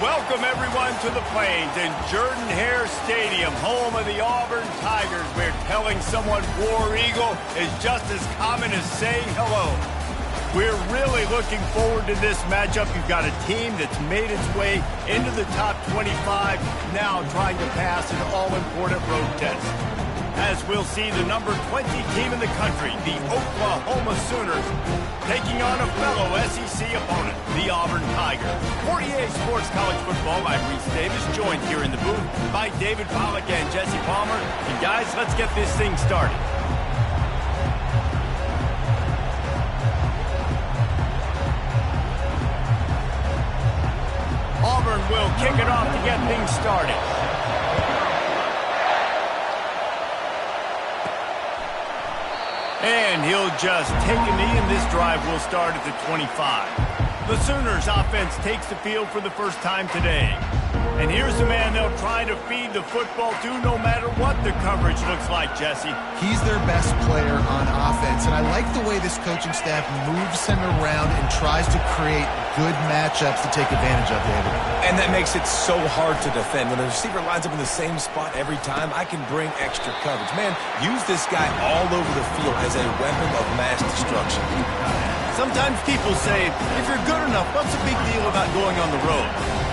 Welcome, everyone, to the Plains in Jordan-Hare Stadium, home of the Auburn Tigers, where telling someone War Eagle is just as common as saying hello. We're really looking forward to this matchup. You've got a team that's made its way into the top 25, now trying to pass an all-important road test. As we'll see the number 20 team in the country, the Oklahoma Sooners, taking on a fellow SEC opponent, the Auburn Tigers. For EA Sports College Football, I'm Reese Davis, joined here in the booth by David Pollack and Jesse Palmer. And guys, let's get this thing started. Auburn will kick it off to get things started. And he'll just take a knee, and this drive will start at the 25. The Sooners offense takes the field for the first time today. And here's the man they'll try to feed the football to no matter what the coverage looks like, Jesse. He's their best player on offense, and I like the way this coaching staff moves him around and tries to create good matchups to take advantage of, David. And that makes it so hard to defend. When the receiver lines up in the same spot every time, I can bring extra coverage. Man, use this guy all over the field as a weapon of mass destruction. Sometimes people say, if you're good enough, what's the big deal about going on the road?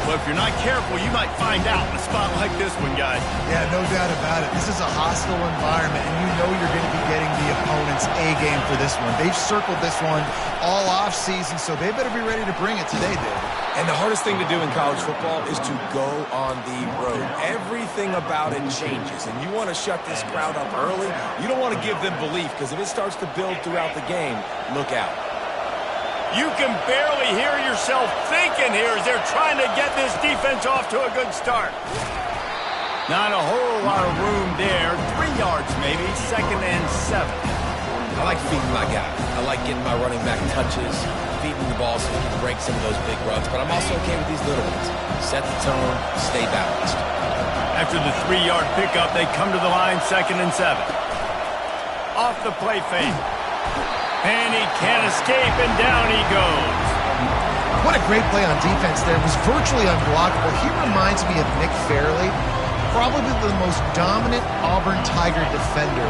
Well, if you're not careful, you might find out in a spot like this one, guys. Yeah, no doubt about it. This is a hostile environment, and you know you're going to be getting the opponent's A-game for this one. They've circled this one all off-season, so they better be ready to bring it today, David. And the hardest thing to do in college football is to go on the road. Everything about it changes, and you want to shut this crowd up early. You don't want to give them belief, because if it starts to build throughout the game, look out. You can barely hear yourself thinking here as they're trying to get this defense off to a good start. Not a whole lot of room there. 3 yards maybe, 2nd and 7. I like feeding my guy. I like getting my running back touches, feeding the ball so he can break some of those big runs. But I'm also okay with these little ones. Set the tone, stay balanced. After the 3-yard pickup, they come to the line, 2nd and 7. Off the play fake. And he can't escape, and down he goes. What a great play on defense there. It was virtually unblockable. He reminds me of Nick Fairley, probably the most dominant Auburn Tiger defender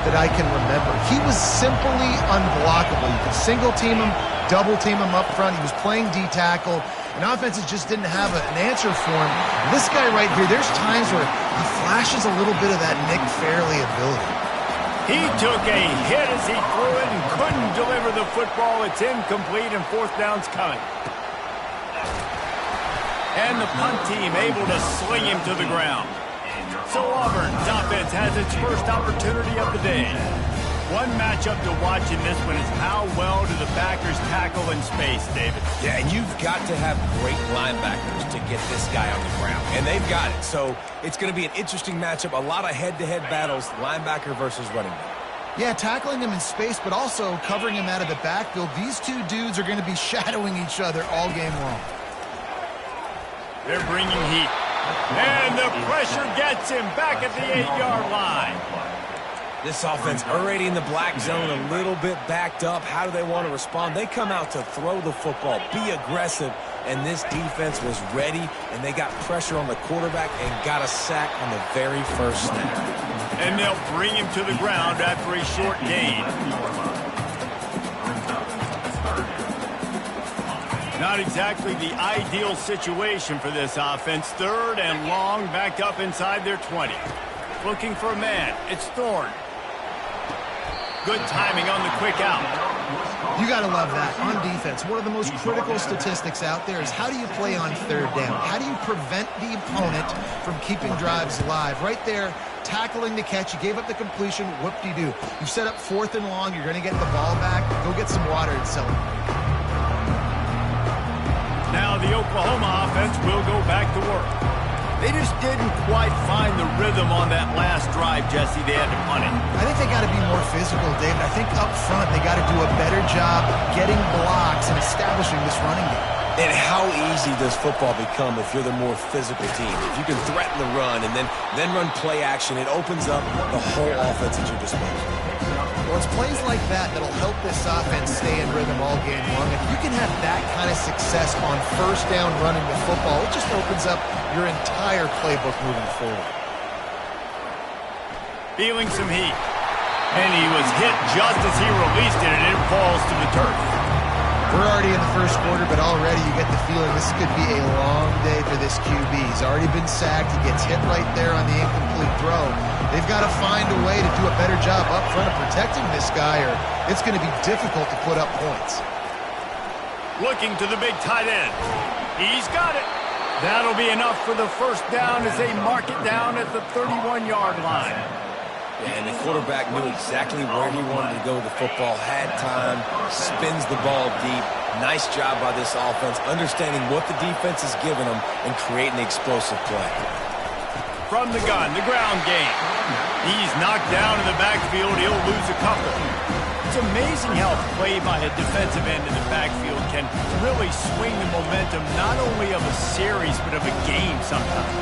that I can remember. He was simply unblockable. You could single-team him, double-team him up front. He was playing D-tackle, and offenses just didn't have an answer for him. This guy right here, there's times where he flashes a little bit of that Nick Fairley ability. He took a hit as he threw it and couldn't deliver the football. It's incomplete, and 4th down's coming. And the punt team able to sling him to the ground. So Auburn's offense has its first opportunity of the day. One matchup to watch in this one is how well do the backers tackle in space, David? Yeah, and you've got to have great linebackers to get this guy on the ground. And they've got it. So it's going to be an interesting matchup. A lot of head-to-head battles, linebacker versus running back. Yeah, tackling him in space, but also covering him out of the backfield. These two dudes are going to be shadowing each other all game long. They're bringing heat. And the pressure gets him back at the 8-yard line. This offense already in the black zone, a little bit backed up. How do they want to respond? They come out to throw the football, be aggressive, and this defense was ready, and they got pressure on the quarterback and got a sack on the very first snap. And they'll bring him to the ground after a short gain. Not exactly the ideal situation for this offense. 3rd and long, backed up inside their 20. Looking for a man. It's Thorne. Good timing on the quick out. You got to love that. On defense, one of the most critical statistics out there is how do you play on 3rd down? How do you prevent the opponent from keeping drives alive? Right there, tackling the catch. You gave up the completion. Whoop-de-doo. You set up 4th and long. You're going to get the ball back. Go get some water and celebrate. Now the Oklahoma offense will go back to work. They just didn't quite find the rhythm on that last drive, Jesse. They had to punt it. I think they got to be more physical, David. I think up front they got to do a better job getting blocks and establishing this running game. And how easy does football become if you're the more physical team? If you can threaten the run and then run play action, it opens up the whole offense at your disposal. Well, it's plays like that that'll help this offense stay in rhythm all game long. If you can have that kind of success on first down running the football, it just opens up your entire playbook moving forward. Feeling some heat. And he was hit just as he released it, and it falls to the turf. We're already in the first quarter, but already you get the feeling this could be a long day for this QB. He's already been sacked. He gets hit right there on the incomplete throw. They've got to find a way to do a better job up front of protecting this guy, or it's going to be difficult to put up points. Looking to the big tight end. He's got it. That'll be enough for the first down as they mark it down at the 31-yard line. And the quarterback knew exactly where he wanted to go with the football, had time, spins the ball deep. Nice job by this offense, understanding what the defense is giving them and creating the explosive play. From the gun, the ground game. He's knocked down in the backfield. He'll lose a couple. It's amazing how play by a defensive end in the backfield can really swing the momentum not only of a series but of a game sometimes.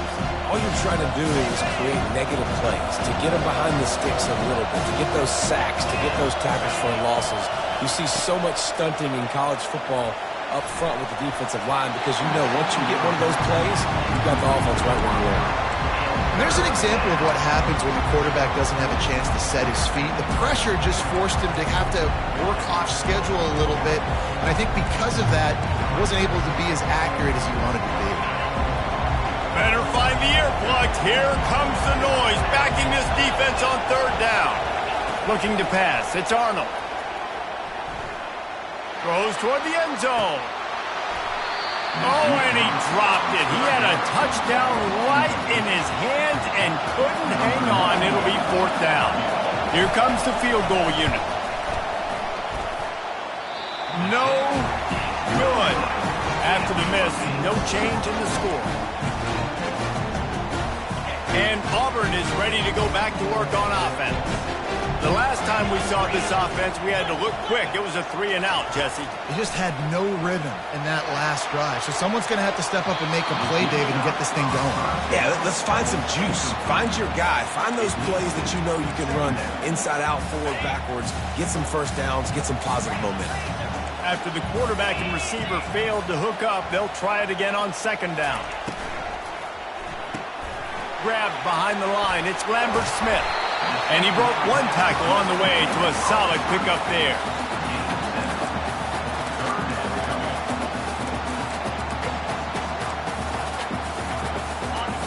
All you're trying to do is create negative plays, to get them behind the sticks a little bit, to get those sacks, to get those tackles for losses. You see so much stunting in college football up front with the defensive line because you know once you get one of those plays, you've got the offense right where you are. And there's an example of what happens when the quarterback doesn't have a chance to set his feet. The pressure just forced him to have to work off schedule a little bit. And I think because of that, he wasn't able to be as accurate as he wanted to be. Better find the earplugs. Here comes the noise, backing this defense on third down. Looking to pass. It's Arnold. Throws toward the end zone. Oh, and he dropped it. He had a touchdown right in his hands and couldn't hang on. It'll be fourth down. Here comes the field goal unit. No good. After the miss, no change in the score. And Auburn is ready to go back to work on offense. The last time we saw this offense, we had to look quick. It was a 3-and-out, Jesse. He just had no rhythm in that last drive. So someone's going to have to step up and make a play, David, and get this thing going. Yeah, let's find some juice. Find your guy. Find those plays that you know you can run inside out, forward, backwards. Get some first downs. Get some positive momentum. After the quarterback and receiver failed to hook up, they'll try it again on second down. Grabbed behind the line. It's Lambert Smith. And he broke one tackle on the way to a solid pickup there.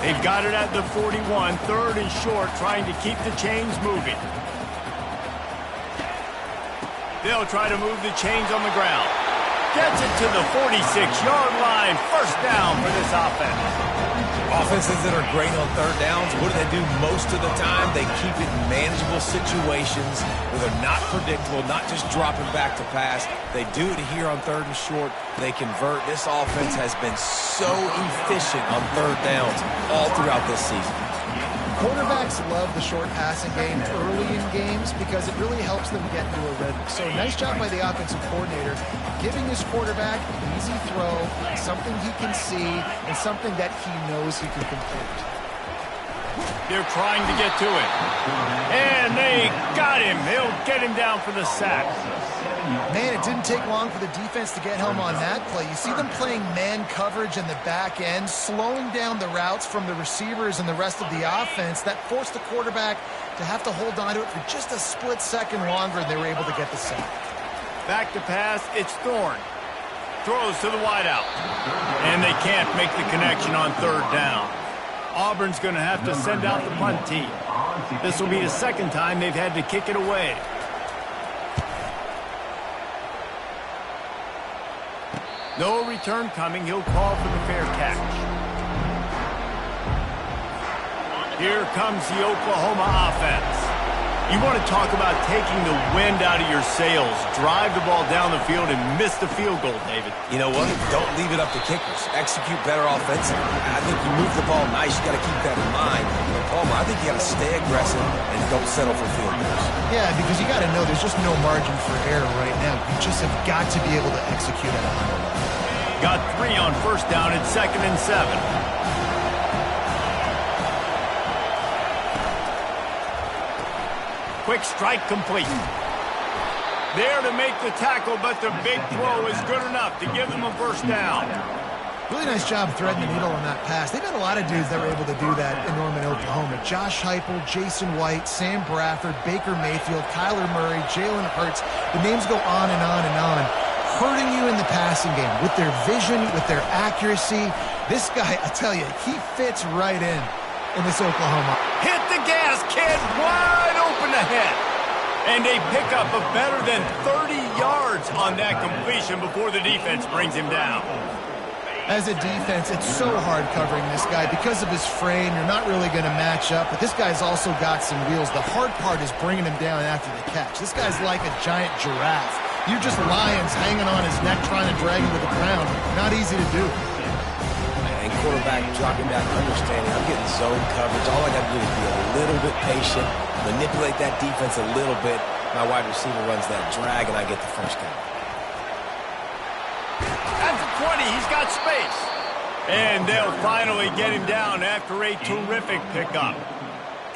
They've got it at the 41, third and short, trying to keep the chains moving. They'll try to move the chains on the ground. Gets it to the 46-yard line. First down for this offense. Offenses that are great on third downs, what do? Most of the time, they keep it in manageable situations where they're not predictable, not just dropping back to pass. They do it here on third and short. They convert. This offense has been so efficient on third downs all throughout this season. Quarterbacks love the short passing game early in games because it really helps them get into a rhythm. So nice job by the offensive coordinator giving his quarterback an easy throw, something he can see, and something that he knows he can complete. They're trying to get to it. And they got him. They'll get him down for the sack. Man, it didn't take long for the defense to get home on that play. You see them playing man coverage in the back end, slowing down the routes from the receivers and the rest of the offense. That forced the quarterback to have to hold on to it for just a split second longer, and they were able to get the sack. Back to pass, it's Thorne. Throws to the wideout. And they can't make the connection on third down. Auburn's going to have to send out the punt team. This will be the second time they've had to kick it away. No return coming. He'll call for the fair catch. Here comes the Oklahoma offense. You want to talk about taking the wind out of your sails. Drive the ball down the field and miss the field goal, David. You know what? Don't leave it up to kickers. Execute better offensively. I think you move the ball nice. You got to keep that in mind. Palmer, I think you got to stay aggressive and don't settle for field goals. Yeah, because you got to know there's just no margin for error right now. You just have got to be able to execute at a high level. Got 3 on first down at 2nd and 7. Quick strike complete. There to make the tackle, but the big throw is good enough to give them a first down. Really nice job threading the needle on that pass. They've had a lot of dudes that were able to do that in Norman, Oklahoma. Josh Heupel, Jason White, Sam Bradford, Baker Mayfield, Kyler Murray, Jalen Hurts. The names go on and on and on. Hurting you in the passing game with their vision, with their accuracy. This guy, I tell you, he fits right in this Oklahoma. Hit the gas, kid. Wide open ahead. And they pick up a better than 30 yards on that completion before the defense brings him down. As a defense, it's so hard covering this guy. Because of his frame, you're not really going to match up. But this guy's also got some wheels. The hard part is bringing him down after the catch. This guy's like a giant giraffe. You're just lions hanging on his neck trying to drag him to the ground. Not easy to do. And quarterback dropping back, understanding I'm getting zone coverage. All I got to do is be a little bit patient, manipulate that defense a little bit. My wide receiver runs that drag, and I get the first down. At the 20, he's got space. And they'll finally get him down after a terrific pickup.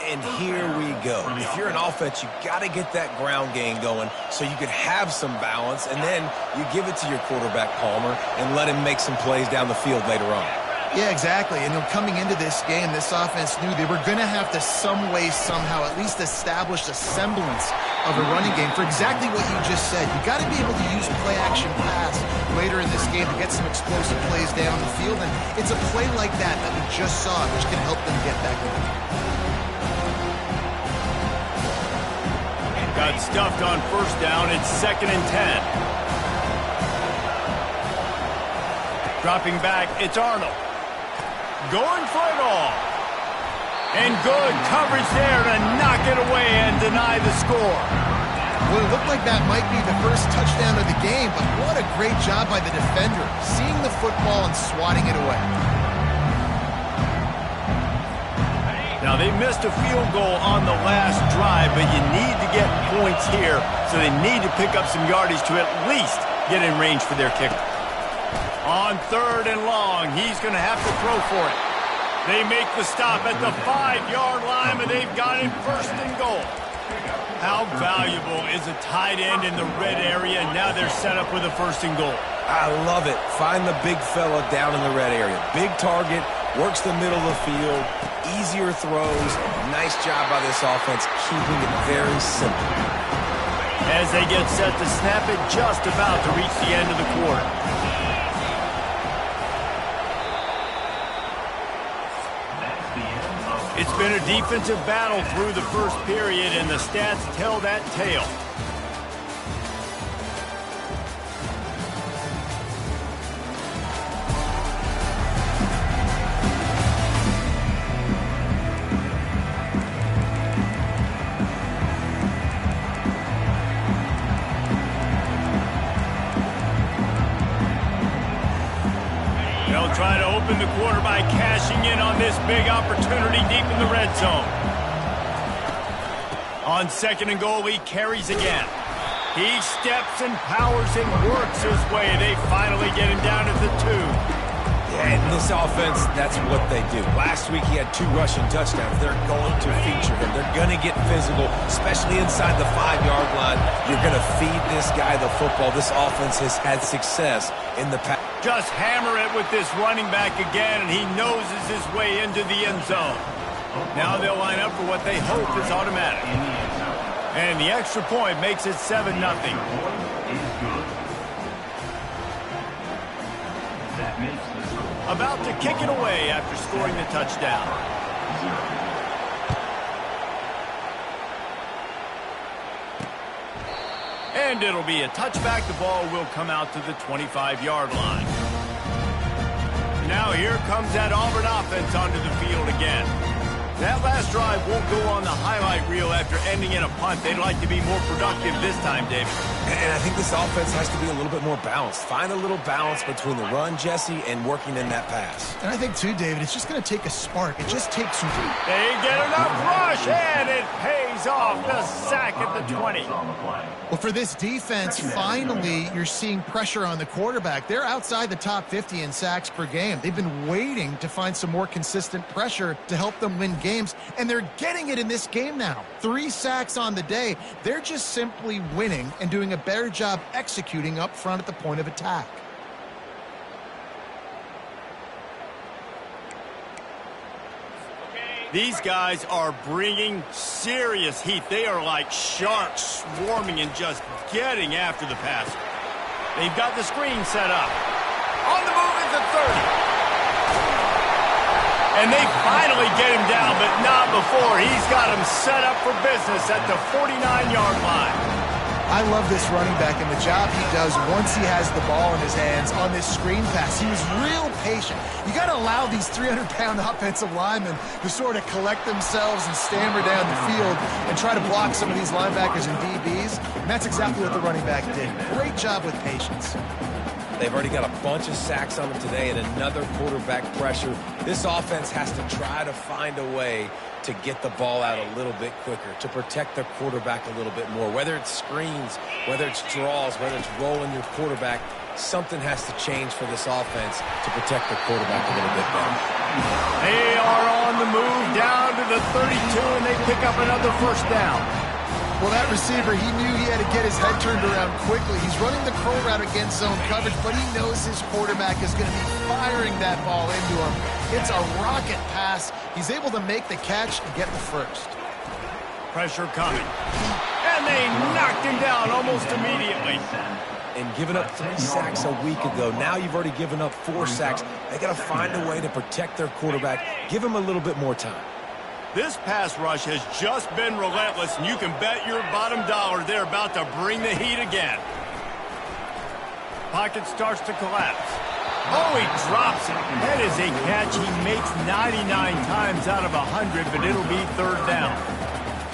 And here we go. If you're an offense, you got to get that ground game going so you can have some balance, and then you give it to your quarterback, Palmer, and let him make some plays down the field later on. Yeah, exactly. And coming into this game, this offense knew they were going to have to some way, somehow, at least establish a semblance of a running game for exactly what you just said. You got to be able to use play-action pass later in this game to get some explosive plays down the field. And it's a play like that we just saw, which can help them get back going. Got stuffed on first down. It's 2nd and 10. Dropping back, it's Arnold. Going for it all. And good coverage there to knock it away and deny the score. Well, it looked like that might be the first touchdown of the game, but what a great job by the defender, seeing the football and swatting it away. Now, they missed a field goal on the last drive, but you need to get points here, so they need to pick up some yardage to at least get in range for their kicker. On 3rd and long, he's going to have to throw for it. They make the stop at the 5-yard line, but they've got him 1st and goal. How valuable is a tight end in the red area? Now they're set up with a 1st and goal. I love it. Find the big fella down in the red area. Big target, works the middle of the field, easier throws. Nice job by this offense, keeping it very simple. As they get set to snap it, just about to reach the end of the quarter. It's been a defensive battle through the first period, and the stats tell that tale. They'll try to open the quarter by cashing in on this big opportunity deep in the red zone. On 2nd and goal, he carries again. He steps and powers and works his way. They finally get him down at the 2. And this offense, that's what they do. Last week he had 2 rushing touchdowns. They're going to feature him. They're going to get physical, especially inside the 5-yard line. You're going to feed this guy the football. This offense has had success in the past. Just hammer it with this running back again, and he noses his way into the end zone. Now they'll line up for what they hope is automatic. And the extra point makes it 7-0. About to kick it away after scoring the touchdown. And it'll be a touchback. The ball will come out to the 25-yard line. Now here comes that Auburn offense onto the field again. That last drive won't go on the highlight reel after ending in a punt. They'd like to be more productive this time, David. And I think this offense has to be a little bit more balanced. Find a little balance between the run, Jesse, and working in that pass. And I think, too, David, it's just going to take a spark. It just takes some... They get enough rush, and it pays off. The sack at the 20. Well, for this defense, finally, you're seeing pressure on the quarterback. They're outside the top 50 in sacks per game. They've been waiting to find some more consistent pressure to help them win games, and they're getting it in this game now. 3 sacks on the day. They're just simply winning and doing a better job executing up front at the point of attack. These guys are bringing serious heat. They are like sharks swarming and just getting after the passer. They've got the screen set up. On the move at the 30. And they finally get him down, but not before. He's got him set up for business at the 49-yard line. I love this running back and the job he does once he has the ball in his hands on this screen pass. He was real patient. You got to allow these 300-pound offensive linemen to sort of collect themselves and stammer down the field and try to block some of these linebackers and DBs. And that's exactly what the running back did. Great job with patience. They've already got a bunch of sacks on them today and another quarterback pressure. This offense has to try to find a way to get the ball out a little bit quicker, to protect their quarterback a little bit more. Whether it's screens, whether it's draws, whether it's rolling your quarterback, something has to change for this offense to protect the quarterback a little bit better. They are on the move down to the 32, and they pick up another first down. Well, that receiver, he knew he had to get his head turned around quickly. He's running the curl route against zone coverage, but he knows his quarterback is going to be firing that ball into him. It's a rocket pass. He's able to make the catch and get the first. Pressure coming. And they knocked him down almost immediately. And giving up 3 sacks a week ago, now you've already given up 4 sacks. They got to find a way to protect their quarterback. Give him a little bit more time. This pass rush has just been relentless, and you can bet your bottom dollar they're about to bring the heat again. Pocket starts to collapse. Oh, he drops it. That is a catch he makes 99 times out of 100, but it'll be third down.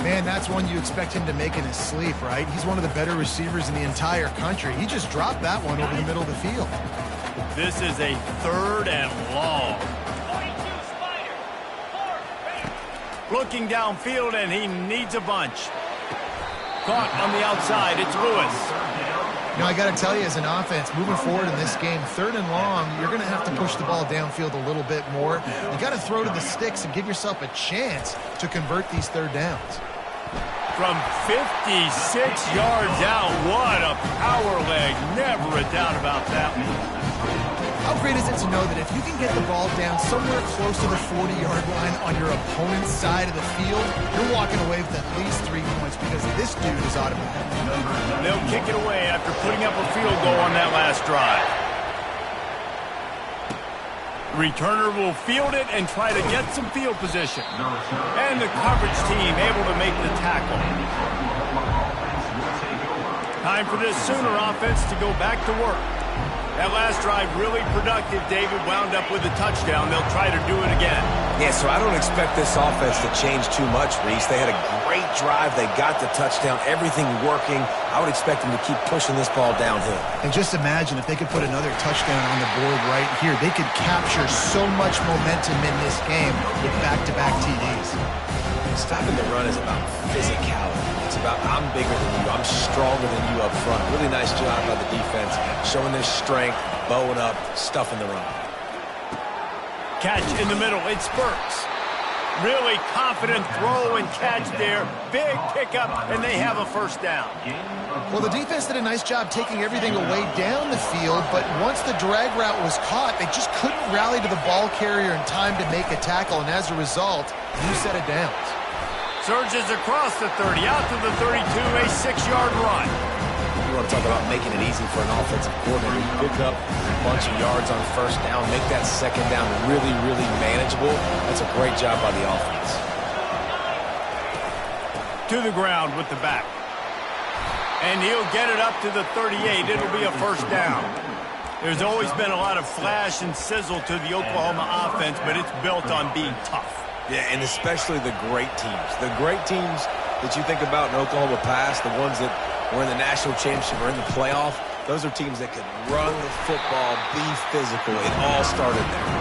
Man, that's one you expect him to make in his sleep, right? He's one of the better receivers in the entire country. He just dropped that one over the middle of the field. This is a third and long. Looking downfield, and he needs a bunch. Caught on the outside. It's Lewis. You know, I got to tell you, as an offense, moving forward in this game, third and long, you're going to have to push the ball downfield a little bit more. You got to throw to the sticks and give yourself a chance to convert these third downs. From 56 yards out, what a power leg. Never a doubt about that one. How great is it to know that if you can get the ball down somewhere close to the 40-yard line on your opponent's side of the field, you're walking away with at least 3 points because this dude is automatic. They'll kick it away after putting up a field goal on that last drive. Returner will field it and try to get some field position. And the coverage team able to make the tackle. Time for this Sooner offense to go back to work. That last drive really productive. David wound up with a touchdown. They'll try to do it again. Yeah, so I don't expect this offense to change too much, Reese. They had a great drive. They got the touchdown. Everything working. I would expect them to keep pushing this ball downhill. And just imagine if they could put another touchdown on the board right here. They could capture so much momentum in this game with back-to-back TDs. Stopping the run is about physicality. It's about I'm bigger than you, I'm stronger than you up front. Really nice job by the defense, showing their strength, bowing up, stuffing the run. Catch in the middle, it's Burks. Really confident throw and catch there. Big pickup, and they have a first down. Well, the defense did a nice job taking everything away down the field, but once the drag route was caught, they just couldn't rally to the ball carrier in time to make a tackle, and as a result, new set of downs. Surges across the 30, out to the 32, a 6-yard run. You want to talk about making it easy for an offensive coordinator. You pick up a bunch of yards on first down, make that second down really, really manageable. That's a great job by the offense. To the ground with the back. And he'll get it up to the 38. It'll be a first down. There's always been a lot of flash and sizzle to the Oklahoma offense, but it's built on being tough. Yeah, and especially the great teams. The great teams that you think about in Oklahoma past, the ones that were in the national championship or in the playoff, those are teams that could run the football, be physical. It all started there.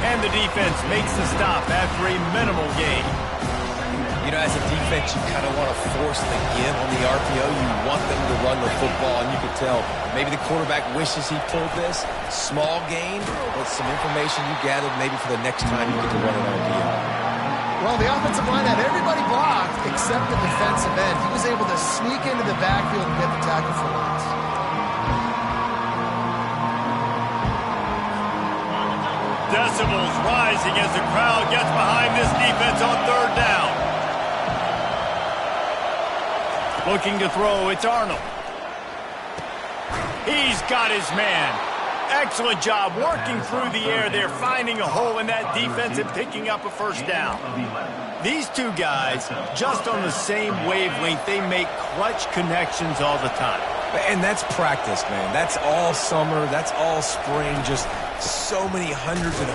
And the defense makes the stop after a minimal gain. You know, as a defense, you kind of want to force the give on the RPO. You want them to run the football, and you can tell maybe the quarterback wishes he pulled this. Small gain, but some information you gathered maybe for the next time you get to run an RPO. Well, the offensive line had everybody blocked except the defensive end. He was able to sneak into the backfield and get the tackle for loss. Decibels rising as the crowd gets behind this defense on third down. Looking to throw, it's Arnold. He's got his man. Excellent job working through the air there, finding a hole in that defense and picking up a first down. These two guys, just on the same wavelength, they make clutch connections all the time. And that's practice, man. That's all summer. That's all spring. Just so many hundreds and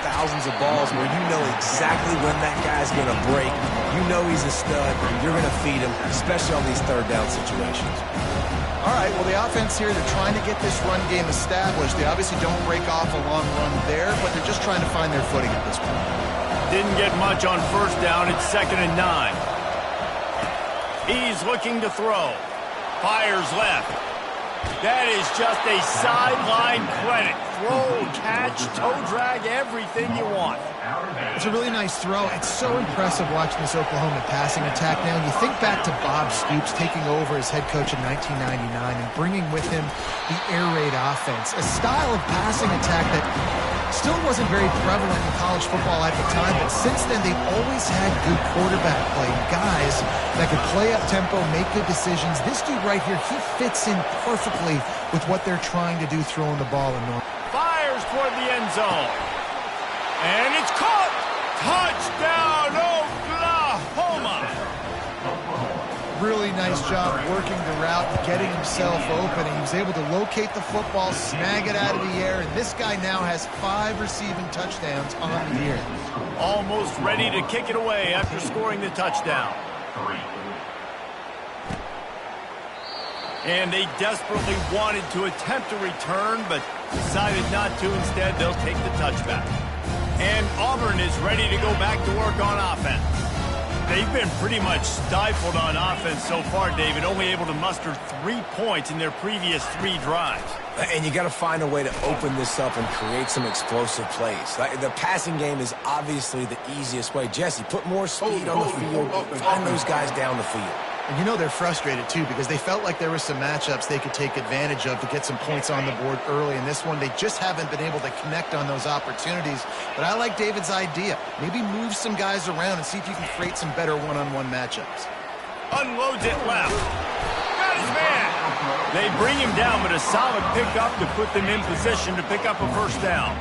thousands of balls where you know exactly when that guy's going to break. You know he's a stud. You're going to feed him, especially on these third down situations. All right, well, the offense here, they're trying to get this run game established. They obviously don't break off a long run there, but they're just trying to find their footing at this point. Didn't get much on first down. It's 2nd and 9. He's looking to throw. Fires left. That is just a sideline credit. Throw, catch, toe drag, everything you want. It's a really nice throw. It's so impressive watching this Oklahoma passing attack now. You think back to Bob Stoops taking over as head coach in 1999 and bringing with him the air raid offense, a style of passing attack that still wasn't very prevalent in college football at the time, but since then they've always had good quarterback play, guys that could play up tempo, make good decisions. This dude right here, he fits in perfectly with what they're trying to do throwing the ball in North. Fires toward the end zone. And it's caught! Touchdown, Oklahoma! Really nice job working the route, getting himself open, and he was able to locate the football, snag it out of the air, and this guy now has 5 receiving touchdowns on the year. Almost ready to kick it away after scoring the touchdown. And they desperately wanted to attempt a return, but decided not to. Instead, they'll take the touchback. And Auburn is ready to go back to work on offense. They've been pretty much stifled on offense so far, David, only able to muster 3 points in their previous 3 drives. And you got to find a way to open this up and create some explosive plays. The passing game is obviously the easiest way. Jesse, put more speed on the field. Find those guys down the field. And you know they're frustrated, too, because they felt like there were some matchups they could take advantage of to get some points on the board early. In this one, they just haven't been able to connect on those opportunities. But I like David's idea. Maybe move some guys around and see if you can create some better one-on-one matchups. Unloads it left. Got his man. They bring him down, but a solid pickup to put them in position to pick up a first down.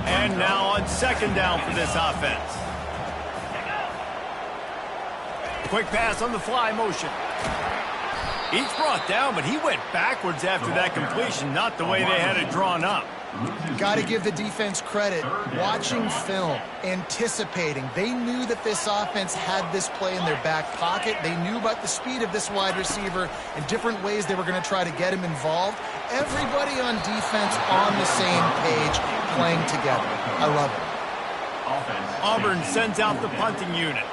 And now on 2nd down for this offense. Quick pass on the fly motion. He's brought down, but he went backwards after that completion, not the way they had it drawn up. Got to give the defense credit. Watching film, anticipating. They knew that this offense had this play in their back pocket. They knew about the speed of this wide receiver and different ways they were going to try to get him involved. Everybody on defense on the same page, playing together. I love it. Auburn sends out the punting unit.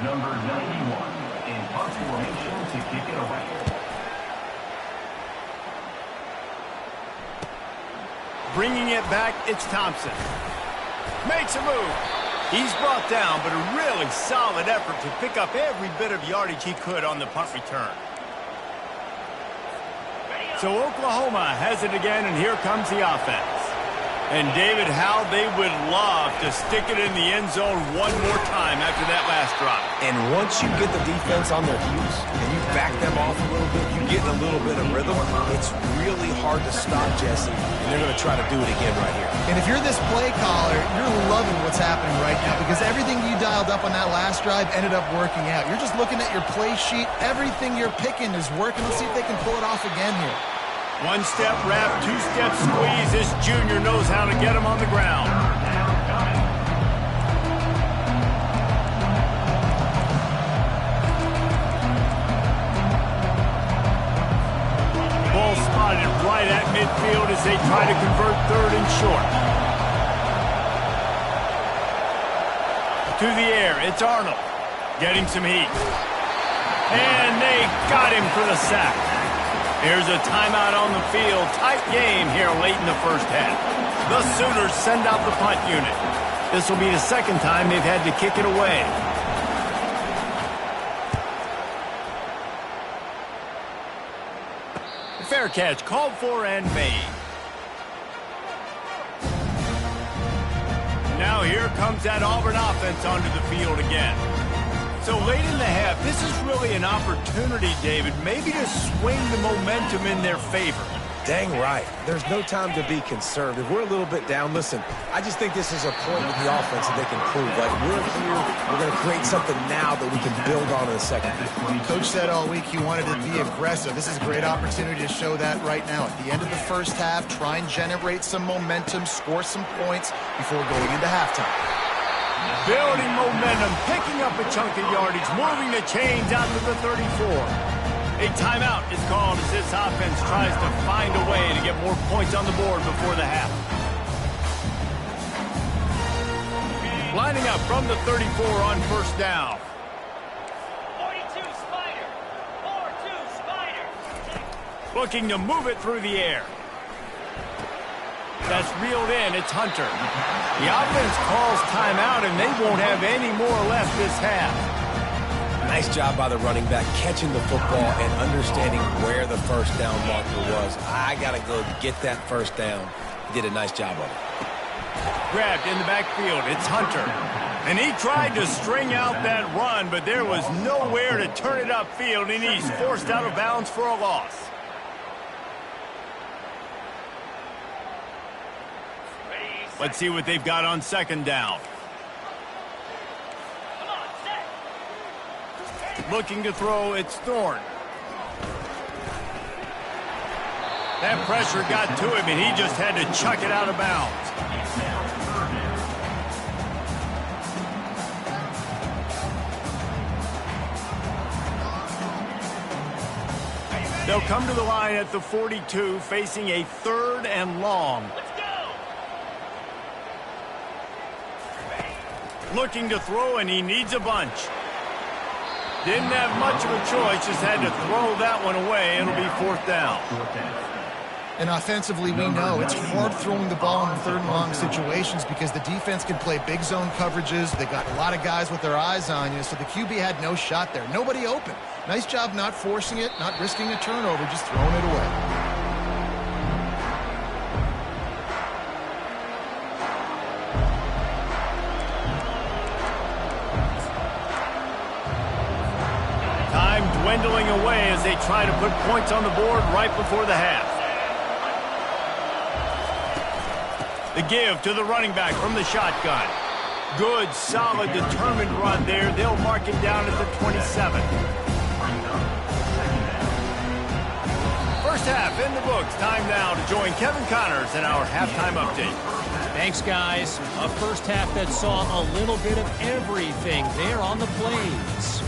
Number 91 in punt formation to kick it away. Bringing it back, it's Thompson. Makes a move. He's brought down, but a really solid effort to pick up every bit of yardage he could on the punt return. So Oklahoma has it again, and here comes the offense. And, David, how they would love to stick it in the end zone one more time after that last drive. And once you get the defense on their heels and you back them off a little bit, you get in a little bit of rhythm, it's really hard to stop, Jesse, and they're going to try to do it again right here. And if you're this play caller, you're loving what's happening right now because everything you dialed up on that last drive ended up working out. You're just looking at your play sheet. Everything you're picking is working. Let's see if they can pull it off again here. 1-step wrap, 2-step squeeze. This junior knows how to get him on the ground. Ball spotted right at midfield as they try to convert 3rd and short. To the air, it's Arnold. Getting some heat. And they got him for the sack. Here's a timeout on the field. Tight game here late in the first half. The Sooners send out the punt unit. This will be the second time they've had to kick it away. Fair catch called for and made. Now here comes that Auburn offense onto the field again. So late in the half, this is really an opportunity, David, maybe to swing the momentum in their favor. Dang right. There's no time to be concerned. If we're a little bit down, listen, I just think this is a point with the offense that they can prove. Like, we're here, we're going to create something now that we can build on in the second half. Coach said all week he wanted to be aggressive. This is a great opportunity to show that right now. At the end of the first half, try and generate some momentum, score some points before going into halftime. Building momentum, picking up a chunk of yardage, moving the chains out to the 34. A timeout is called as this offense tries to find a way to get more points on the board before the half. Lining up from the 34 on first down. 42 Spider. 4-2 Spider. Looking to move it through the air. That's reeled in. It's Hunter. The offense calls timeout, and they won't have any more left this half. Nice job by the running back catching the football and understanding where the first down marker was. I got to go get that first down. He did a nice job of it. Grabbed in the backfield. It's Hunter. And he tried to string out that run, but there was nowhere to turn it upfield, and he's forced out of bounds for a loss. Let's see what they've got on second down. Looking to throw, it's Thorne. That pressure got to him, and he just had to chuck it out of bounds. They'll come to the line at the 42, facing a 3rd and long. Looking to throw, and he needs a bunch. Didn't have much of a choice, just had to throw that one away. It'll be 4th down. And offensively, we know it's hard throwing the ball in 3rd and long situations because the defense can play big zone coverages. They got a lot of guys with their eyes on you, so the QB had no shot there. Nobody open. Nice job not forcing it, not risking a turnover, just throwing it away. Dwindling away as they try to put points on the board right before the half. The give to the running back from the shotgun. Good, solid, determined run there. They'll mark him down at the 27. First half in the books. Time now to join Kevin Connors in our halftime update. Thanks, guys. A first half that saw a little bit of everything there on the plains.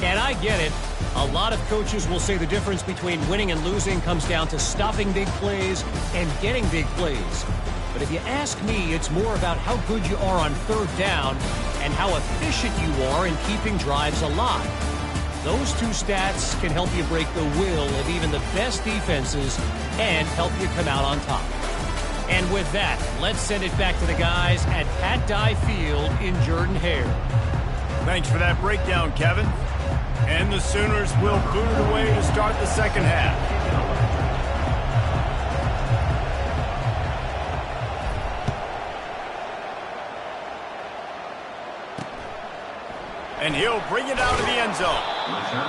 And I get it. A lot of coaches will say the difference between winning and losing comes down to stopping big plays and getting big plays. But if you ask me, it's more about how good you are on 3rd down and how efficient you are in keeping drives alive. Those two stats can help you break the will of even the best defenses and help you come out on top. And with that, let's send it back to the guys at Pat Dye Field in Jordan-Hare. Thanks for that breakdown, Kevin. And the Sooners will boot it away to start the second half. And he'll bring it out of the end zone.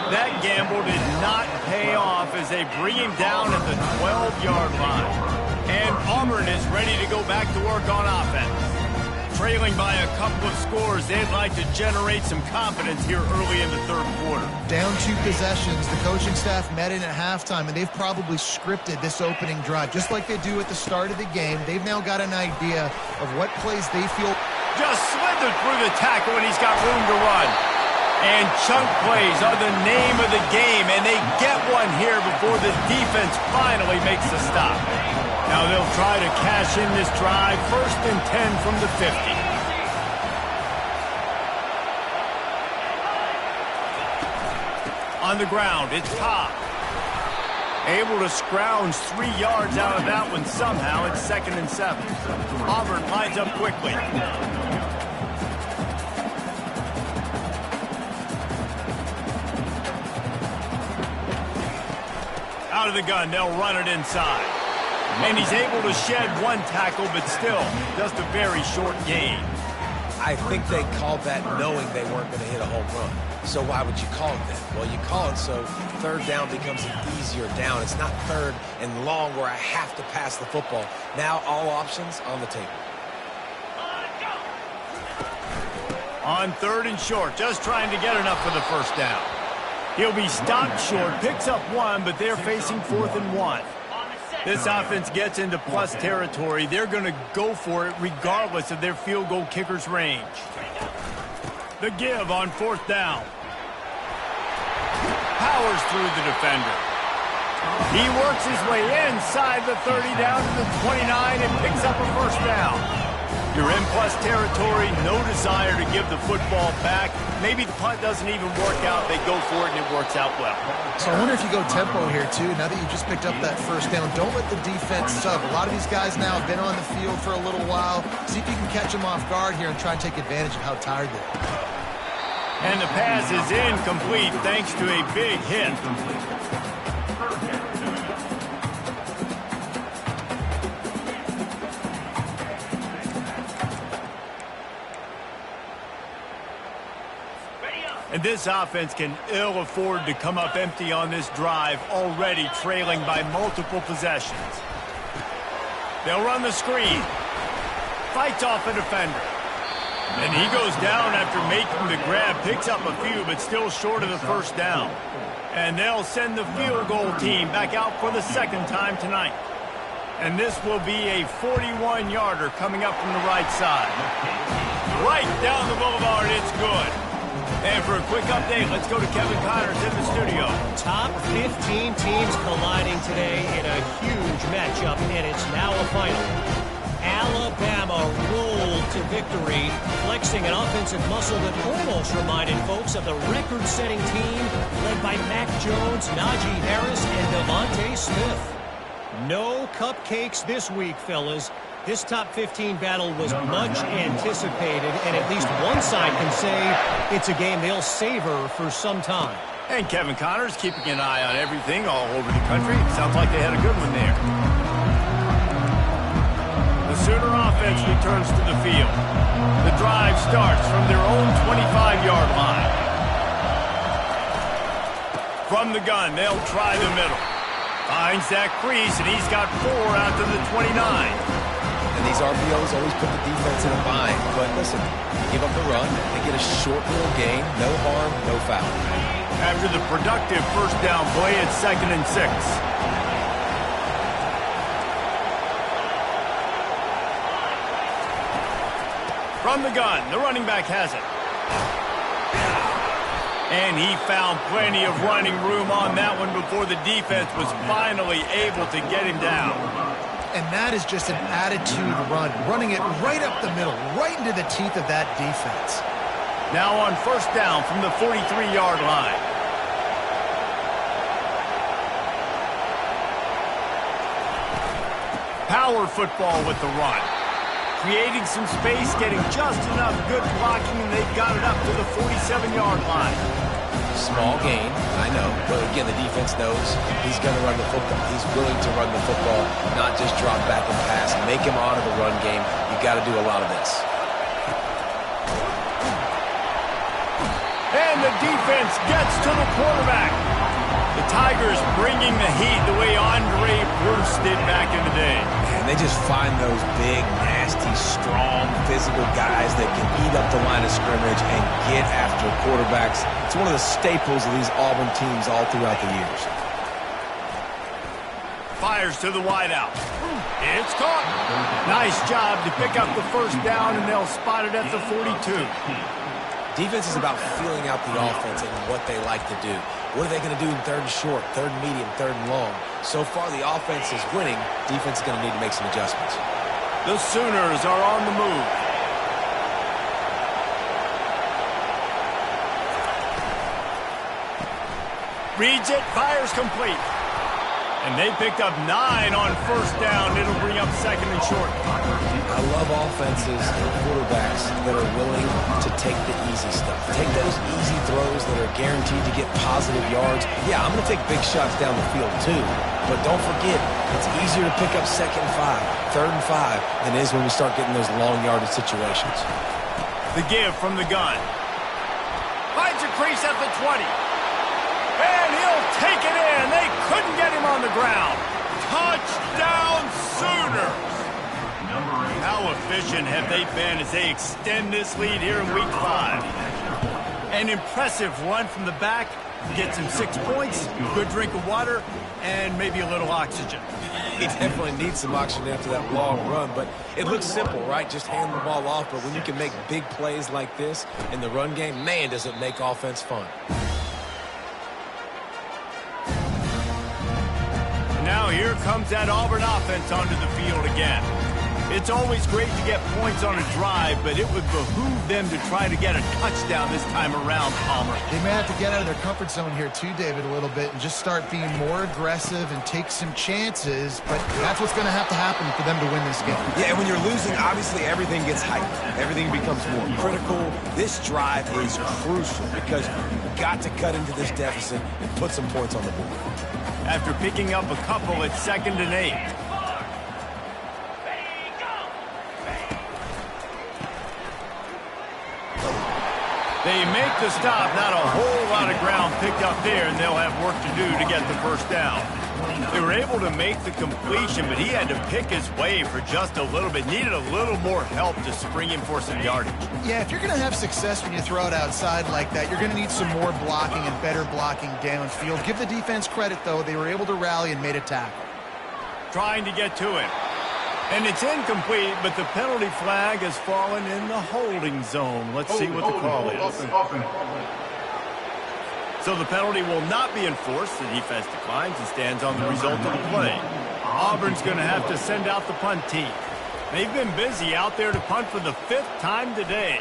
That gamble did not pay off as they bring him down at the 12-yard line. And Auburn is ready to go back to work on offense. Trailing by a couple of scores, they'd like to generate some confidence here early in the 3rd quarter. Down 2 possessions, the coaching staff met in at halftime, and they've probably scripted this opening drive. Just like they do at the start of the game, they've now got an idea of what plays they feel. Just slithered through the tackle, and he's got room to run. And chunk plays are the name of the game, and they get one here before the defense finally makes the stop. Now they'll try to cash in this drive, 1st and 10 from the 50. On the ground, it's Cobb. Able to scrounge 3 yards out of that one somehow. It's 2nd and 7. Auburn lines up quickly. Out of the gun, they'll run it inside. And he's able to shed one tackle, but still, just a very short gain. I think they called that knowing they weren't going to hit a home run. So why would you call it that? Well, you call it so third down becomes an easier down. It's not third and long where I have to pass the football. Now all options on the table. On third and short, just trying to get enough for the first down. He'll be stopped short, picks up one, but they're facing 4th and 1. This offense gets into plus territory. They're going to go for it regardless of their field goal kicker's range. The give on 4th down. Powers through the defender. He works his way inside the 30 down to the 29 and picks up a first down. You're in plus territory, no desire to give the football back. Maybe the punt doesn't even work out. They go for it, and it works out well. So I wonder if you go tempo here, too. Now that you just picked up that first down, don't let the defense sub. A lot of these guys now have been on the field for a little while. See if you can catch them off guard here and try and take advantage of how tired they are. And the pass is incomplete thanks to a big hit. And this offense can ill afford to come up empty on this drive, already trailing by multiple possessions. They'll run the screen. Fights off a defender. And he goes down after making the grab, picks up a few, but still short of the first down. And they'll send the field goal team back out for the second time tonight. And this will be a 41-yarder coming up from the right side. Right down the boulevard, it's good. And for a quick update, let's go to Kevin Connors in the studio. Top 15 teams colliding today in a huge matchup, and it's now a final. Alabama rolled to victory, flexing an offensive muscle that almost reminded folks of the record-setting team led by Mac Jones, Najee Harris, and Devontae Smith. No cupcakes this week, fellas. This top 15 battle was much anticipated, and at least one side can say it's a game they'll savor for some time. And Kevin Connors keeping an eye on everything all over the country. Sounds like they had a good one there. The Sooner offense returns to the field. The drive starts from their own 25-yard line. From the gun, they'll try the middle. Finds that crease, and he's got 4 out to the 29. And these RPOs always put the defense in a bind. But listen, give up the run, they get a short little gain, no harm, no foul. After the productive first down play, it's 2nd and 6. From the gun, the running back has it. And he found plenty of running room on that one before the defense was finally able to get him down. And that is just an attitude run, running it right up the middle, right into the teeth of that defense. Now on first down from the 43-yard line. Power football with the run. Creating some space, getting just enough good blocking, and they've got it up to the 47-yard line. Small gain, I know, but again, the defense knows he's going to run the football. He's willing to run the football, not just drop back and pass. Make him honor the run game. You got to do a lot of this. And the defense gets to the quarterback. The Tigers bringing the heat the way Andre Bruce did back in the day. And they just find those big, nasty, strong, physical guys that can eat up the line of scrimmage and get after quarterbacks. It's one of the staples of these Auburn teams all throughout the years. Fires to the wideout. It's caught. Nice job to pick up the first down, and they'll spot it at the 42. Defense is about feeling out the offense and what they like to do. What are they going to do in third and short, third and medium, third and long? So far, the offense is winning. Defense is going to need to make some adjustments. The Sooners are on the move. Reads it, fires complete. And they picked up 9 on first down. It'll bring up second and short. I love offenses and quarterbacks that are willing to take the easy stuff. Take those easy throws that are guaranteed to get positive yards. Yeah, I'm going to take big shots down the field too. But don't forget, it's easier to pick up 2nd and 5, 3rd and 5 than it is when we start getting those long yardage situations. The give from the gun. Finds a crease at the 20. And he'll take it in. They couldn't get him on the ground. Touchdown Sooners. How efficient have they been as they extend this lead here in Week 5? An impressive run from the back. Gets him 6 points, good drink of water, and maybe a little oxygen. He definitely needs some oxygen after that long run, but it looks simple, right? Just hand the ball off, but when you can make big plays like this in the run game, man, does it make offense fun. Now here comes that Auburn offense onto the field again. It's always great to get points on a drive, but it would behoove them to try to get a touchdown this time around, Palmer. They may have to get out of their comfort zone here too, David, a little bit and just start being more aggressive and take some chances, but that's what's going to have to happen for them to win this game. Yeah, and when you're losing, obviously everything gets heightened. Everything becomes more critical. This drive is crucial because you've got to cut into this deficit and put some points on the board. After picking up a couple at 2nd and 8. They make the stop, not a whole lot of ground picked up there, and they'll have work to do to get the first down. They were able to make the completion, but he had to pick his way for just a little bit. Needed a little more help to spring him for some yardage. Yeah, if you're going to have success when you throw it outside like that, you're going to need some more blocking and better blocking downfield. Give the defense credit, though. They were able to rally and made a tackle. Trying to get to him. And it's incomplete, but the penalty flag has fallen in the holding zone. Let's see what the call is. So the penalty will not be enforced. The defense declines and stands on the result of the play. Auburn's going to have to send out the punt team. They've been busy out there to punt for the 5th time today.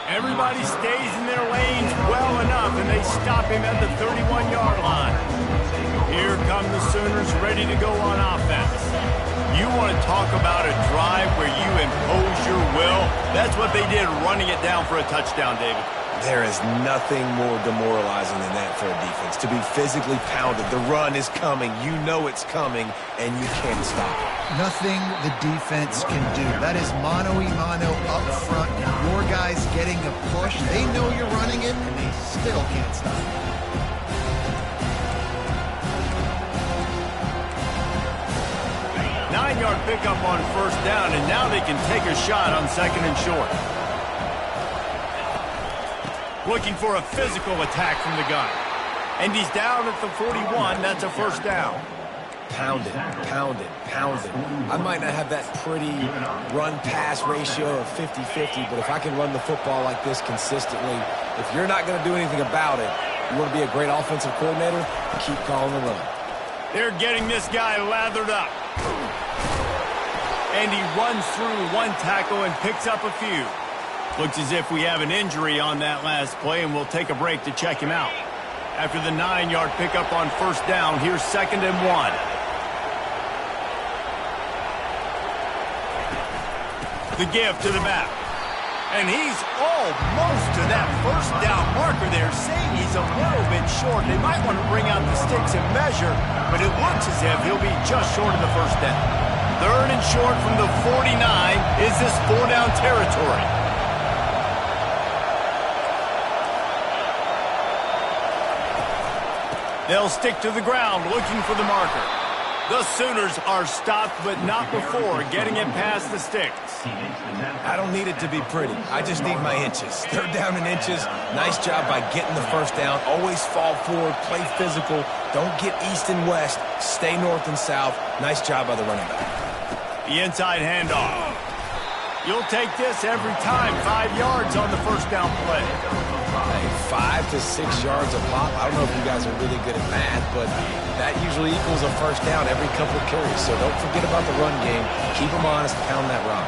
Everybody stays in their lanes well enough, and they stop him at the 31-yard line. Here come the Sooners ready to go on offense. You want to talk about a drive where you impose your will? That's what they did, running it down for a touchdown, David. There is nothing more demoralizing than that for a defense. To be physically pounded. The run is coming. You know it's coming, and you can't stop it. Nothing the defense can do. That is mano-a-mano up front. Your guys getting a push. They know you're running it, and they still can't stop it. Nine-yard pickup on first down, and now they can take a shot on 2nd and short. Looking for a physical attack from the gun. And he's down at the 41. That's a first down. Pound it, pound it, pound it. I might not have that pretty run-pass ratio of 50-50, but if I can run the football like this consistently, if you're not going to do anything about it, you want to be a great offensive coordinator, keep calling the run. They're getting this guy lathered up. And he runs through one tackle and picks up a few. Looks as if we have an injury on that last play, and we'll take a break to check him out. After the 9-yard pickup on first down, here's 2nd and 1. The give to the back. And he's almost to that first down marker there, saying he's a little bit short. They might want to bring out the sticks and measure, but it looks as if he'll be just short of the first down. 3rd and short from the 49. Is this 4-down territory? They'll stick to the ground looking for the marker. The Sooners are stopped, but not before getting it past the sticks. I don't need it to be pretty. I just need my inches. 3rd down in inches. Nice job by getting the first down. Always fall forward, play physical. Don't get east and west. Stay north and south. Nice job by the running back. The inside handoff. You'll take this every time. 5 yards on the first down play. Hey, 5 to 6 yards a pop. I don't know if you guys are really good at math, but that usually equals a first down every couple of carries. So don't forget about the run game. Keep them honest, pound that rock.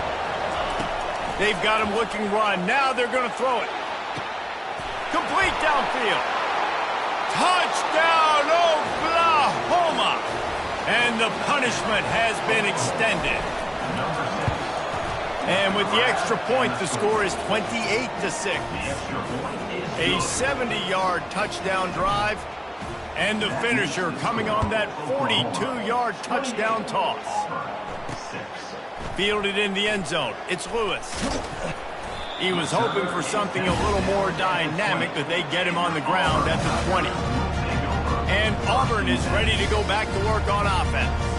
They've got him looking run. Now they're going to throw it. Complete downfield. Touchdown, Oklahoma! And the punishment has been extended. And with the extra point, the score is 28-6. A 70-yard touchdown drive. And the finisher coming on that 42-yard touchdown toss. Fielded in the end zone. It's Lewis. He was hoping for something a little more dynamic, but they get him on the ground at the 20. And Auburn is ready to go back to work on offense.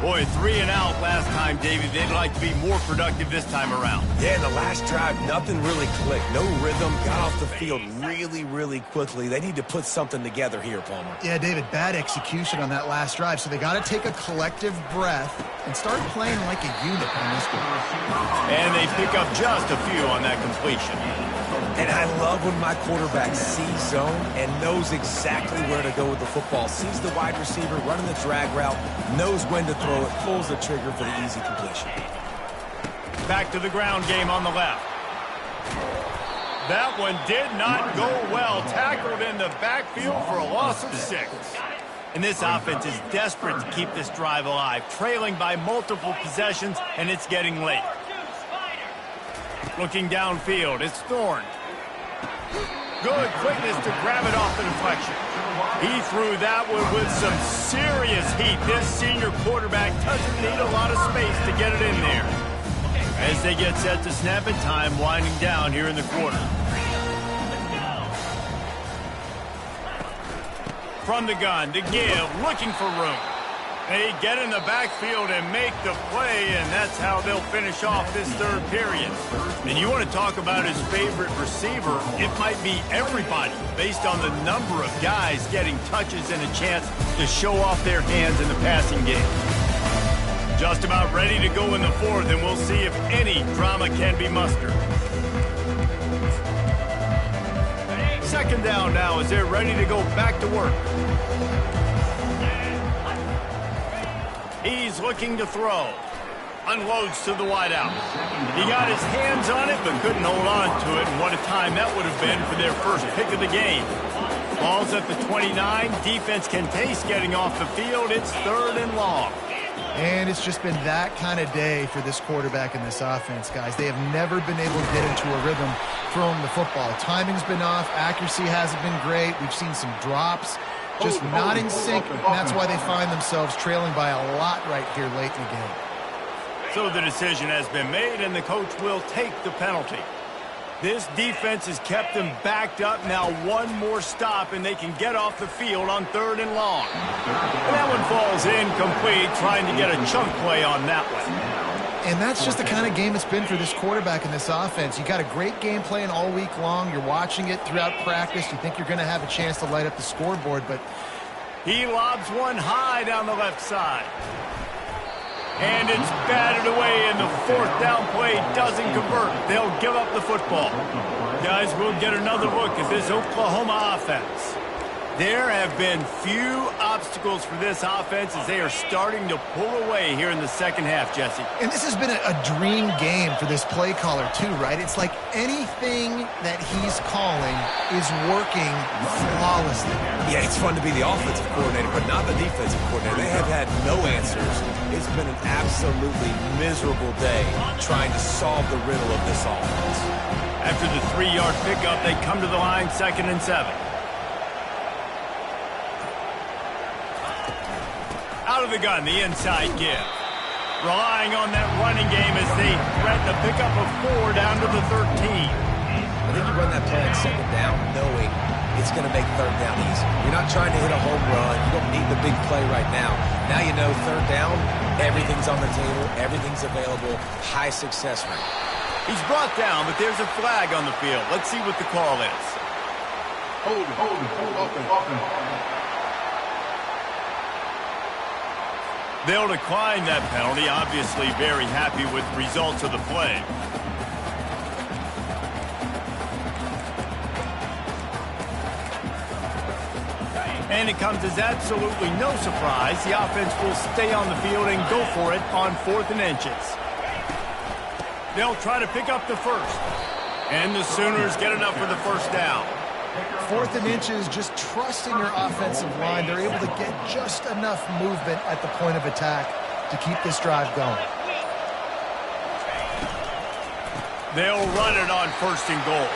Boy, 3 and out last time, David. They'd like to be more productive this time around. Yeah, in the last drive, nothing really clicked. No rhythm. Got off the field really quickly. They need to put something together here, Palmer. Yeah, David, bad execution on that last drive. So they got to take a collective breath and start playing like a unit on this one. And they pick up just a few on that completion. And I love when my quarterback sees zone and knows exactly where to go with the football. Sees the wide receiver running the drag route, knows when to throw it, pulls the trigger for the easy completion. Back to the ground game on the left. That one did not go well. Tackled in the backfield for a loss of 6. And this offense is desperate to keep this drive alive, trailing by multiple possessions, and it's getting late. Looking downfield, it's Thorne. Good quickness to grab it off the deflection. He threw that one with some serious heat. This senior quarterback doesn't need a lot of space to get it in there. As they get set to snap it, time winding down here in the quarter. From the gun to give, looking for room. They get in the backfield and make the play, and that's how they'll finish off this third period. And you want to talk about his favorite receiver, it might be everybody, based on the number of guys getting touches and a chance to show off their hands in the passing game. Just about ready to go in the fourth, and we'll see if any drama can be mustered. Second down now as they're ready to go back to work. He's looking to throw. Unloads to the wideout. He got his hands on it, but couldn't hold on to it. And what a time that would have been for their first pick of the game. Ball's at the 29. Defense can taste getting off the field. It's 3rd and long. And it's just been that kind of day for this quarterback and this offense, guys. They have never been able to get into a rhythm throwing the football. Timing's been off. Accuracy hasn't been great. We've seen some drops. Just not in sync, and that's why they find themselves trailing by a lot right here late in the game. So the decision has been made, and the coach will take the penalty. This defense has kept them backed up. Now one more stop, and they can get off the field on 3rd and long. And that one falls incomplete, trying to get a chunk play on that one. And that's just the kind of game it's been for this quarterback and this offense. You got a great game plan all week long. You're watching it throughout practice. You think you're going to have a chance to light up the scoreboard, but he lobs one high down the left side. And it's batted away, and the 4th down play doesn't convert. They'll give up the football. Guys, we'll get another look at this Oklahoma offense. There have been few obstacles for this offense as they are starting to pull away here in the second half, Jesse. And this has been a dream game for this play caller too, right? It's like anything that he's calling is working flawlessly. Yeah, it's fun to be the offensive coordinator, but not the defensive coordinator. They have had no answers. It's been an absolutely miserable day trying to solve the riddle of this offense. After the 3-yard pickup, they come to the line 2nd and 7. Out of the gun, the inside give. Relying on that running game as they threaten to pick up a 4 down to the 13. I think you run that play on 2nd down knowing it's going to make 3rd down easy. You're not trying to hit a home run. You don't need the big play right now. Now you know 3rd down, everything's on the table, everything's available, high success rate. He's brought down, but there's a flag on the field. Let's see what the call is. Hold, open. They'll decline that penalty, obviously very happy with the results of the play. And it comes as absolutely no surprise. The offense will stay on the field and go for it on 4th and inches. They'll try to pick up the first. And the Sooners get enough for the 1st down. 4th and inches, just trusting your offensive line. They're able to get just enough movement at the point of attack to keep this drive going. They'll run it on 1st and goal.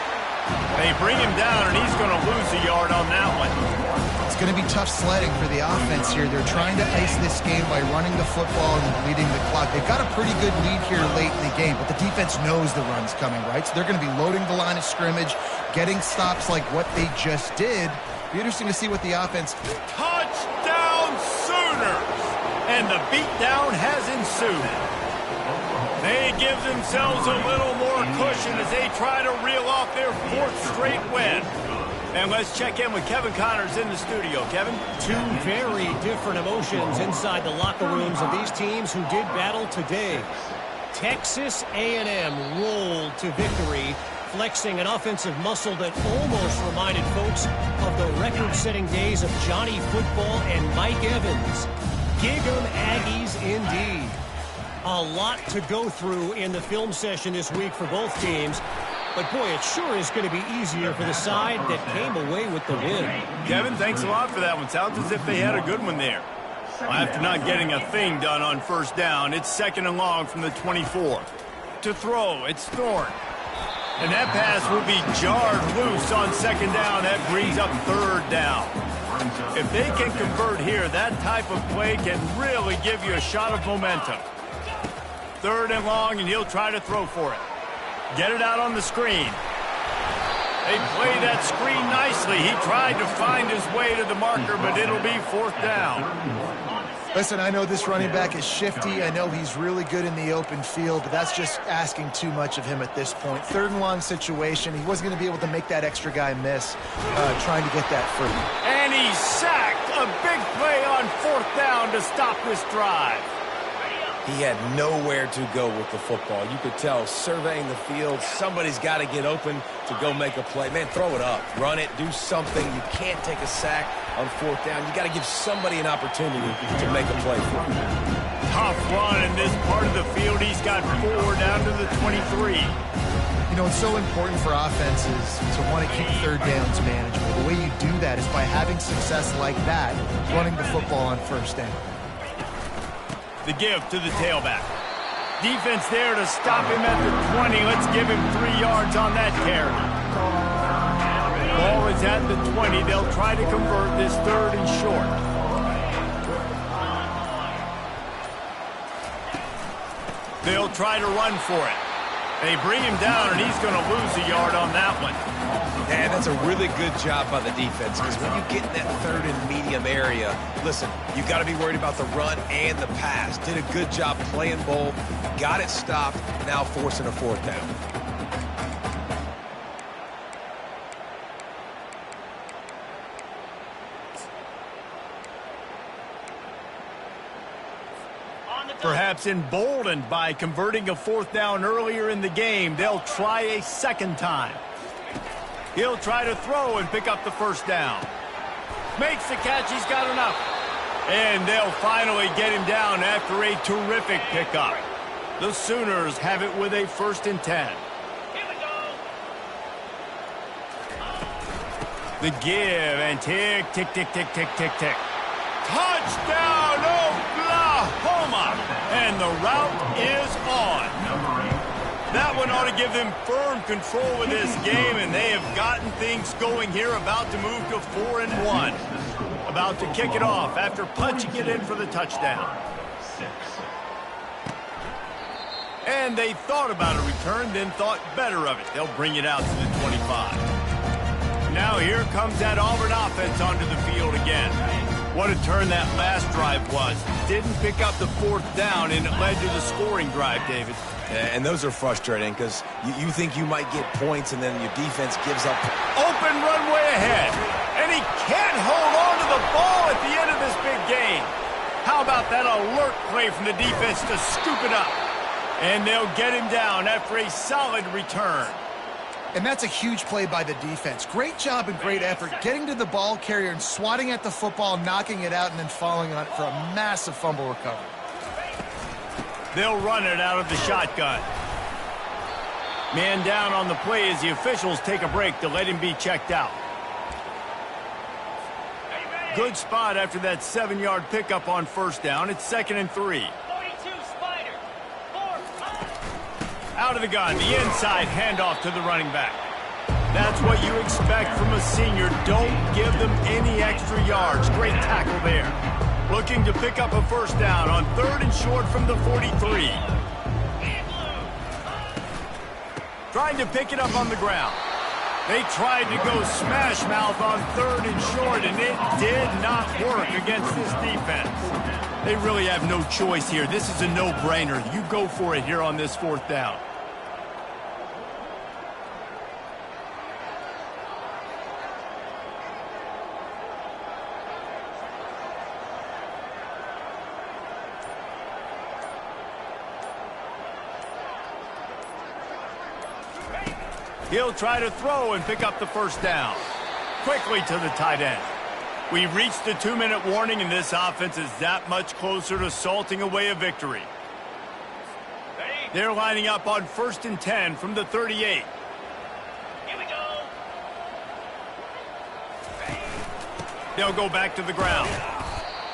They bring him down, and he's going to lose a yard on that one. It's going to be tough sledding for the offense here. They're trying to ice this game by running the football and leading the clock. They've got a pretty good lead here late in the game, but the defense knows the run's coming, right? So they're going to be loading the line of scrimmage, getting stops like what they just did. Be interesting to see what the offense... Touchdown Sooners! And the beatdown has ensued. They give themselves a little more cushion as they try to reel off their 4th straight win. And let's check in with Kevin Connors in the studio. Kevin? Two very different emotions inside the locker rooms of these teams who did battle today. Texas A&M rolled to victory, flexing an offensive muscle that almost reminded folks of the record-setting days of Johnny Football and Mike Evans. Gig 'em Aggies indeed. A lot to go through in the film session this week for both teams. But, boy, it sure is going to be easier for the side that came away with the win. Kevin, thanks a lot for that one. Sounds as if they had a good one there. After not getting a thing done on 1st down, it's 2nd and long from the 24. To throw, it's Thorne. And that pass will be jarred loose on 2nd down. That brings up 3rd down. If they can convert here, that type of play can really give you a shot of momentum. 3rd and long, and he'll try to throw for it. Get it out on the screen. They play that screen nicely. He tried to find his way to the marker, but it'll be 4th down. Listen, I know this running back is shifty. I know he's really good in the open field, but that's just asking too much of him at this point. 3rd and long situation. He wasn't going to be able to make that extra guy miss, trying to get that free. And he's sacked. A big play on 4th down to stop this drive. He had nowhere to go with the football. You could tell, surveying the field, somebody's got to get open to go make a play. Man, throw it up. Run it. Do something. You can't take a sack on 4th down. You got to give somebody an opportunity to make a play for him. Tough run in this part of the field. He's got 4 down to the 23. You know, it's so important for offenses to want to keep 3rd downs manageable. The way you do that is by having success like that, running the football on 1st down. The give to the tailback. Defense there to stop him at the 20. Let's give him 3 yards on that carry. Ball is at the 20. They'll try to convert this 3rd and short. They'll try to run for it. They bring him down, and he's going to lose a yard on that one. And that's a really good job by the defense, because when you get in that 3rd and medium area, listen, you got to be worried about the run and the pass. Did a good job playing both, got it stopped, now forcing a 4th down. Perhaps emboldened by converting a 4th down earlier in the game, they'll try a 2nd time. He'll try to throw and pick up the 1st down. Makes the catch. He's got enough. And they'll finally get him down after a terrific pickup. The Sooners have it with a 1st and 10. Here we go. The give and tick, tick, tick, tick, tick, tick, tick. Touchdown, Oklahoma! And the route is on. That one ought to give them firm control of this game, and they have gotten things going here, about to move to 4 and 1. About to kick it off after punching it in for the touchdown. And they thought about a return, then thought better of it. They'll bring it out to the 25. Now here comes that Auburn offense onto the field again. What a turn that last drive was. Didn't pick up the 4th down, and it led to the scoring drive, David. And those are frustrating, because you think you might get points, and then your defense gives up. Open runway ahead. And he can't hold on to the ball at the end of this big game. How about that alert play from the defense to scoop it up? And they'll get him down after a solid return. And that's a huge play by the defense. Great job and great effort getting to the ball carrier and swatting at the football, knocking it out, and then falling on it for a massive fumble recovery. They'll run it out of the shotgun. Man down on the play as the officials take a break to let him be checked out. Good spot after that 7-yard pickup on first down. It's 2nd and 3. 42 Spider. 4-5. Out of the gun, the inside handoff to the running back. That's what you expect from a senior. Don't give them any extra yards. Great tackle there. Looking to pick up a first down on 3rd and short from the 43. Trying to pick it up on the ground. They tried to go smash mouth on 3rd and short, and it did not work against this defense. They really have no choice here. This is a no-brainer. You go for it here on this 4th down. He'll try to throw and pick up the first down. Quickly to the tight end. We've reached the 2-minute warning, and this offense is that much closer to salting away a victory. They're lining up on 1st and 10 from the 38. Here we go. They'll go back to the ground.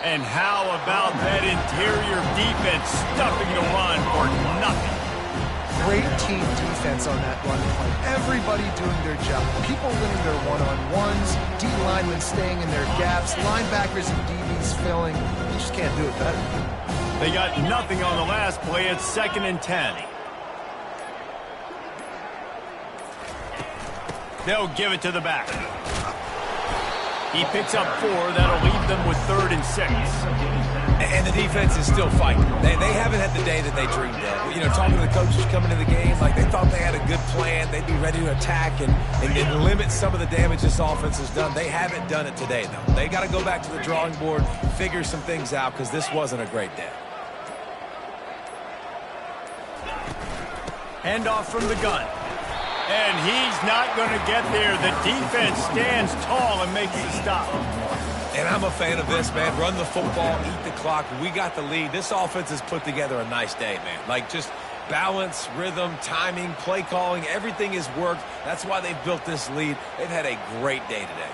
And how about that interior defense stuffing the run for nothing? Great team defense on that run play. Everybody doing their job. People winning their one-on-ones, D linemen staying in their gaps, linebackers and DBs filling. You just can't do it better. They got nothing on the last play. It's 2nd and 10. They'll give it to the back. He picks up 4. That'll leave them with 3rd and 6. And the defense is still fighting. They haven't had the day that they dreamed of. You know, talking to the coaches coming to the game, like they thought they had a good plan. They'd be ready to attack and limit some of the damage this offense has done. They haven't done it today, though. They got to go back to the drawing board, figure some things out, because this wasn't a great day. Handoff from the gun. And he's not going to get there. The defense stands tall and makes the stop. And I'm a fan of this, man. Run the football, eat the clock. We got the lead. This offense has put together a nice day, man. Like, just balance, rhythm, timing, play calling, everything has worked. That's why they've built this lead. They've had a great day today.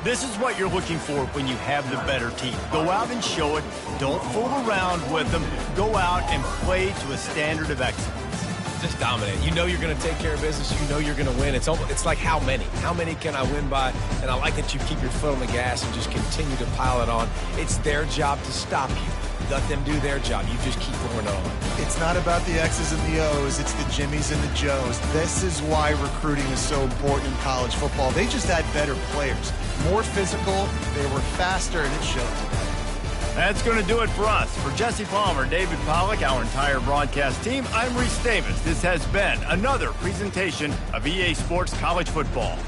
This is what you're looking for when you have the better team. Go out and show it. Don't fool around with them. Go out and play to a standard of excellence. Just dominate. You know you're going to take care of business. You know you're going to win. It's like how many? How many can I win by? And I like that you keep your foot on the gas and just continue to pile it on. It's their job to stop you. Let them do their job. You just keep going on. It's not about the X's and the O's. It's the Jimmies and the Joes. This is why recruiting is so important in college football. They just had better players. More physical, they were faster, and it showed. That's going to do it for us. For Jesse Palmer, David Pollack, our entire broadcast team, I'm Reese Davis. This has been another presentation of EA Sports College Football.